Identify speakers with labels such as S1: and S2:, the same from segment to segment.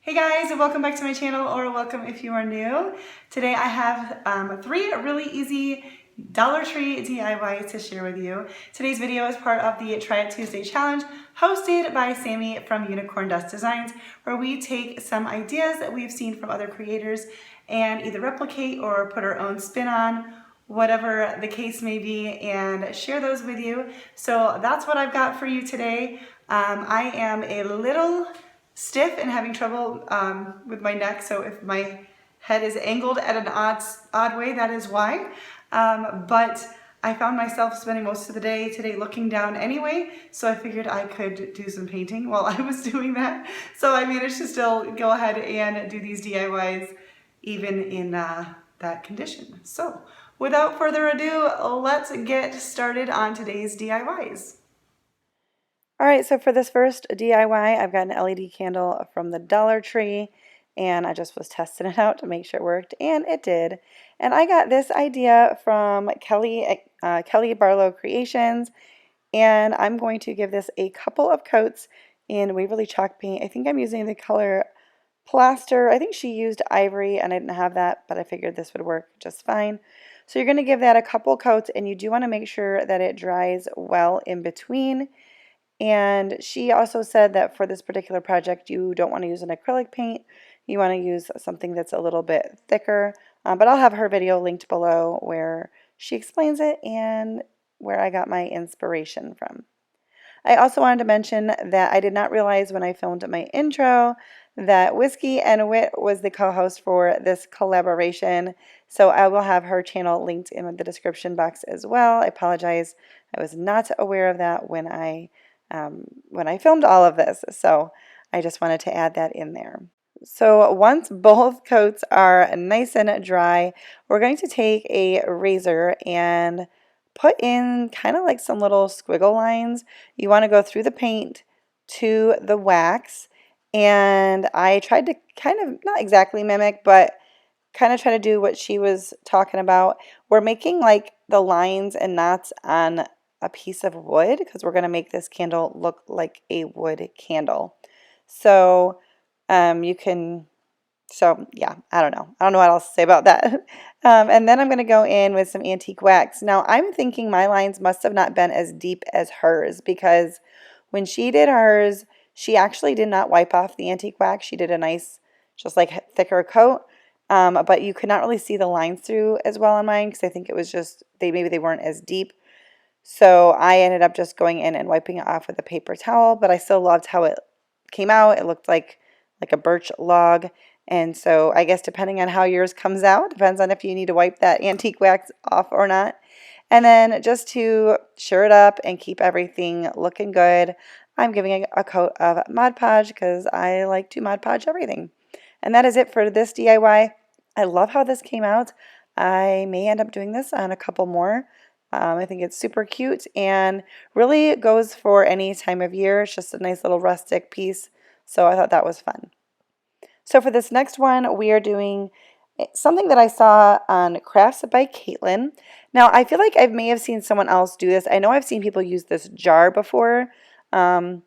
S1: Hey guys, and welcome back to my channel, or welcome if you are new. Today I have 3 really easy Dollar Tree DIYs to share with you. Today's video is part of the Try It Tuesday challenge hosted by Sammy from Unicorn Dust Designs, where we take some ideas that we've seen from other creators and either replicate or put our own spin on, whatever the case may be, and share those with you. So that's what I've got for you today. I am a little stiff and having trouble with my neck, so if my head is angled at an odd way, that is why. But I found myself spending most of the day today looking down anyway, so I figured I could do some painting while I was doing that. So I managed to still go ahead and do these DIYs even in that condition. So without further ado, let's get started on today's DIYs. Alright, so for this first DIY, I've got an LED candle from the Dollar Tree, and I just was testing it out to make sure it worked, and it did. And I got this idea from Kelly Barlow Creations, and I'm going to give this a couple of coats in Waverly chalk paint. I think I'm using the color Plaster. I think she used ivory, and I didn't have that, but I figured this would work just fine. So you're going to give that a couple coats, and you do want to make sure that it dries well in between. And she also said that for this particular project, you don't want to use an acrylic paint. You want to use something that's a little bit thicker. But I'll have her video linked below where she explains it and where I got my inspiration from. I also wanted to mention that I did not realize when I filmed my intro that Whiskey and Wit was the co-host for this collaboration. So I will have her channel linked in the description box as well. I apologize. I was not aware of that when I filmed all of this, so I just wanted to add that in there. So once both coats are nice and dry, we're going to take a razor and put in kind of like some little squiggle lines. You want to go through the paint to the wax, and I tried to kind of, not exactly mimic, but kind of try to do what she was talking about. We're making like the lines and knots on a piece of wood because we're going to make this candle look like a wood candle. So you can, so yeah, I don't know what else to say about that. And then I'm going to go in with some antique wax. Now I'm thinking my lines must have not been as deep as hers, because when she did hers, she actually did not wipe off the antique wax. She did a nice, just like thicker coat. But you could not really see the lines through as well on mine because I think it was just, maybe they weren't as deep. So I ended up just going in and wiping it off with a paper towel, but I still loved how it came out. It looked like a birch log. And so I guess depending on how yours comes out, depends on if you need to wipe that antique wax off or not. And then just to sure it up and keep everything looking good, I'm giving it a coat of Mod Podge because I like to Mod Podge everything. And that is it for this DIY. I love how this came out. I may end up doing this on a couple more. I think it's super cute and really goes for any time of year. It's just a nice little rustic piece, so I thought that was fun. So for this next one, we are doing something that I saw on Crafts by Caitlin. Now, I feel like I may have seen someone else do this. I know I've seen people use this jar before, and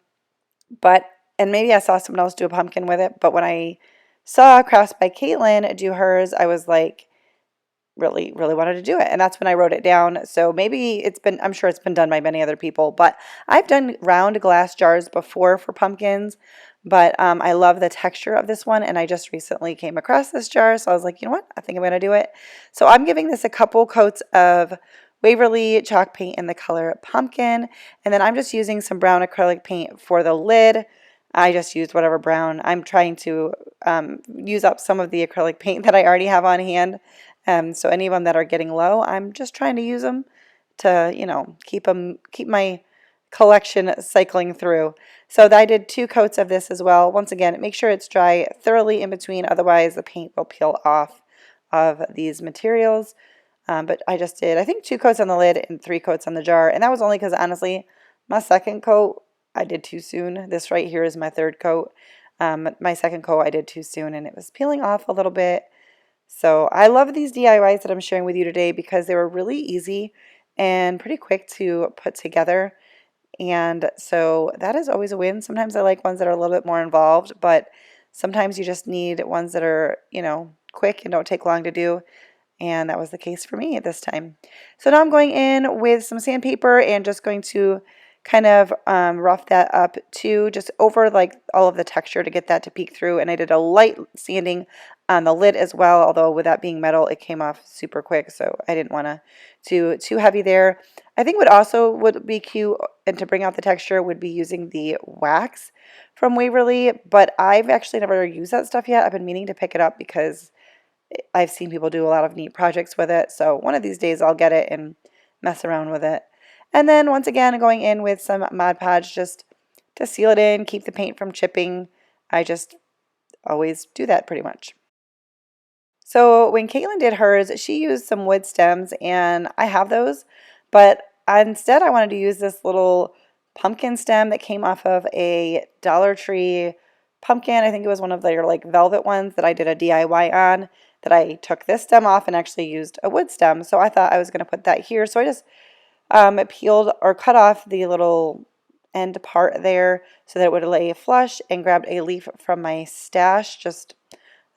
S1: maybe I saw someone else do a pumpkin with it, but when I saw Crafts by Caitlin do hers, I was like, really wanted to do it, and that's when I wrote it down. So maybe I'm sure it's been done by many other people, but I've done round glass jars before for pumpkins, but I love the texture of this one, and I just recently came across this jar, so I was like, you know what, I think I'm going to do it. So I'm giving this a couple coats of Waverly chalk paint in the color pumpkin, and then I'm just using some brown acrylic paint for the lid. I just used whatever brown. I'm trying to use up some of the acrylic paint that I already have on hand. So any of them that are getting low, I'm just trying to use them to, keep my collection cycling through. So I did 2 coats of this as well. Once again, make sure it's dry thoroughly in between, otherwise the paint will peel off of these materials. But I just did, I think, 2 coats on the lid and 3 coats on the jar, and that was only because honestly, my second coat I did too soon. This right here is my 3rd coat. My second coat I did too soon, and it was peeling off a little bit. So I love these DIYs that I'm sharing with you today because they were really easy and pretty quick to put together. And so that is always a win. Sometimes I like ones that are a little bit more involved, but sometimes you just need ones that are, you know, quick and don't take long to do. And that was the case for me at this time. So now I'm going in with some sandpaper and just going to kind of rough that up too, just over like all of the texture to get that to peek through. And I did a light sanding on the lid as well, although with that being metal, it came off super quick, so I didn't want to do too heavy there. I think what also would be cute and to bring out the texture would be using the wax from Waverly, but I've actually never used that stuff yet. I've been meaning to pick it up because I've seen people do a lot of neat projects with it, so one of these days I'll get it and mess around with it. And then once again, going in with some Mod Podge just to seal it in, keep the paint from chipping. I just always do that pretty much. So when Caitlin did hers, she used some wood stems, and I have those, but instead I wanted to use this little pumpkin stem that came off of a Dollar Tree pumpkin. I think it was one of their like velvet ones that I did a DIY on, that I took this stem off and actually used a wood stem. So I thought I was going to put that here. So I just peeled or cut off the little end part there so that it would lay flush, and grabbed a leaf from my stash, just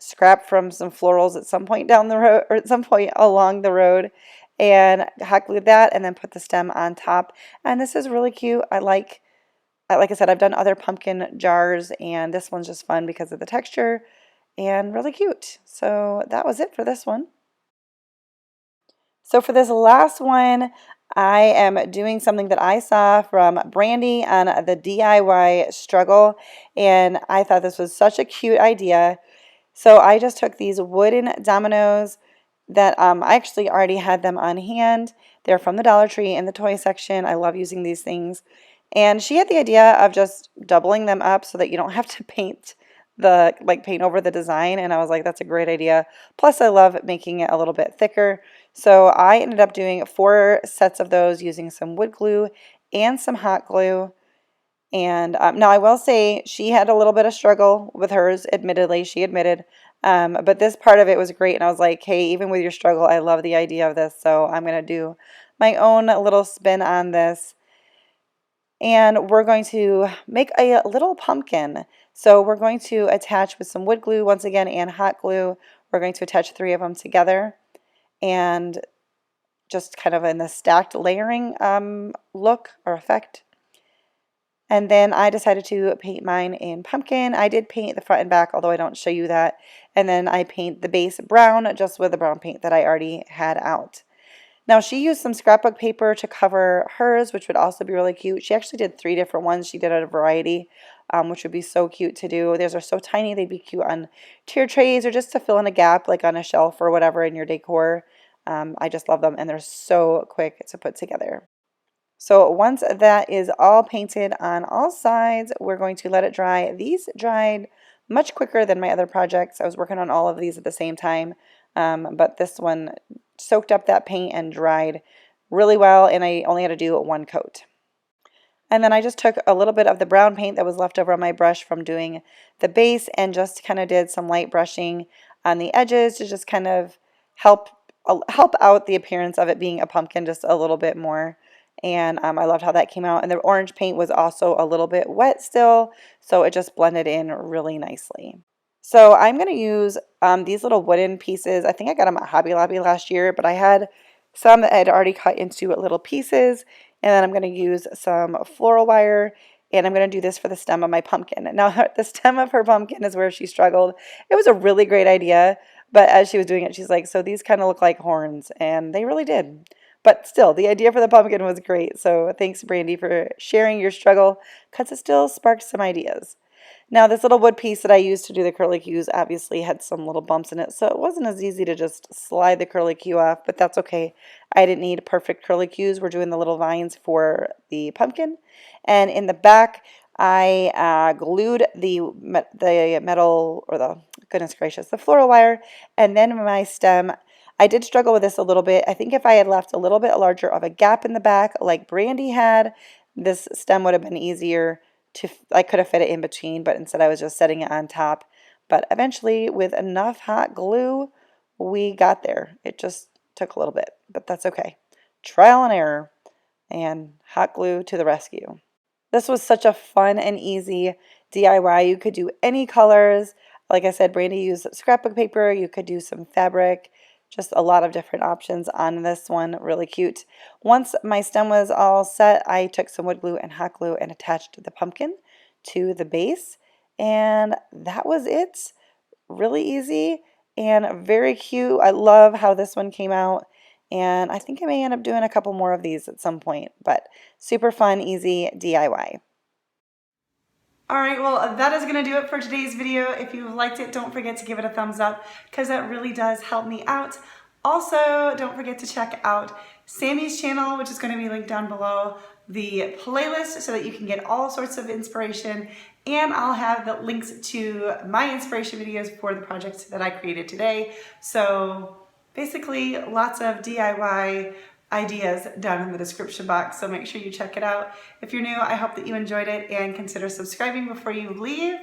S1: scrap from some florals at some point down the road, or at some point along the road, and hot glued that and then put the stem on top. And this is really cute. Like I said, I've done other pumpkin jars, and this one's just fun because of the texture and really cute. So that was it for this one. So for this last one, I am doing something that I saw from Brandy on the DIY struggle, and I thought this was such a cute idea. So I just took these wooden dominoes that I actually already had them on hand. They're from the Dollar Tree in the toy section. I love using these things. And she had the idea of just doubling them up so that you don't have to paint over the design, and I was like, that's a great idea. Plus I love making it a little bit thicker. So I ended up doing 4 sets of those using some wood glue and some hot glue. And now I will say she had a little bit of struggle with hers, admittedly, she admitted. But this part of it was great, and I was like, hey, even with your struggle, I love the idea of this, so I'm going to do my own little spin on this. And we're going to make a little pumpkin. So we're going to attach with some wood glue once again and hot glue. We're going to attach 3 of them together, and just kind of in the stacked layering look or effect. And then I decided to paint mine in pumpkin. I did paint the front and back, although I don't show you that. And then I paint the base brown just with the brown paint that I already had out. Now she used some scrapbook paper to cover hers, which would also be really cute. She actually did 3 different ones. She did a variety, which would be so cute to do. These are so tiny, they'd be cute on tier trays or just to fill in a gap like on a shelf or whatever in your decor. I just love them, and they're so quick to put together. So once that is all painted on all sides, we're going to let it dry. These dried much quicker than my other projects. I was working on all of these at the same time, but this one soaked up that paint and dried really well, and I only had to do 1 coat. And then I just took a little bit of the brown paint that was left over on my brush from doing the base and just kind of did some light brushing on the edges to just kind of help out the appearance of it being a pumpkin just a little bit more. And I loved how that came out. And the orange paint was also a little bit wet still, so it just blended in really nicely. So I'm going to use these little wooden pieces. I think I got them at Hobby Lobby last year, but I had some that I had already cut into little pieces. And then I'm going to use some floral wire, and I'm going to do this for the stem of my pumpkin. Now, the stem of her pumpkin is where she struggled. It was a really great idea, but as she was doing it, she's like, so these kind of look like horns, and they really did. But still, the idea for the pumpkin was great. So thanks, Brandy, for sharing your struggle, because it still sparked some ideas. Now, this little wood piece that I used to do the curlicues obviously had some little bumps in it, so it wasn't as easy to just slide the curlicue off, but that's okay. I didn't need perfect curlicues. We're doing the little vines for the pumpkin. And in the back, I glued the metal, or the, goodness gracious, the floral wire, and then my stem. I did struggle with this a little bit. I think if I had left a little bit larger of a gap in the back like Brandy had, this stem would have been easier I could have fit it in between, but instead I was just setting it on top. But eventually, with enough hot glue, we got there. It just took a little bit, but that's okay. Trial and error, and hot glue to the rescue. This was such a fun and easy DIY. You could do any colors. Like I said, Brandy used scrapbook paper. You could do some fabric, just a lot of different options on this one. Really cute. Once my stem was all set, I took some wood glue and hot glue and attached the pumpkin to the base. And that was it. Really easy and very cute. I love how this one came out. And I think I may end up doing a couple more of these at some point. But super fun, easy DIY. Alright, well that is going to do it for today's video. If you liked it, don't forget to give it a thumbs up because that really does help me out. Also, don't forget to check out Sammy's channel, which is going to be linked down below, the playlist so that you can get all sorts of inspiration, and I'll have the links to my inspiration videos for the projects that I created today. So basically lots of DIY ideas down in the description box, so make sure you check it out. If you're new, I hope that you enjoyed it and consider subscribing before you leave,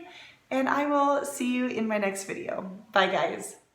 S1: and I will see you in my next video. Bye guys.